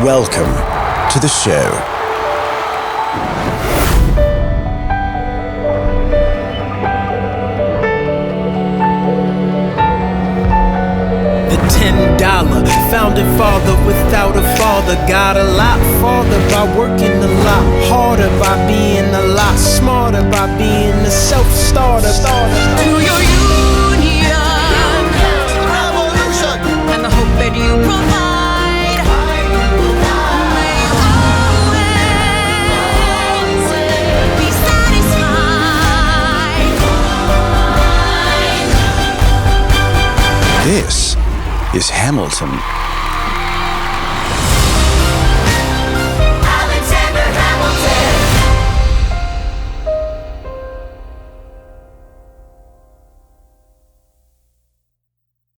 Welcome to the show. The $10 founding father without a father got a lot farther by working a lot harder, by being a lot smarter, by being a self-starter. To your union, revolution, and the hope that you provide. May you always be satisfied. This is Hamilton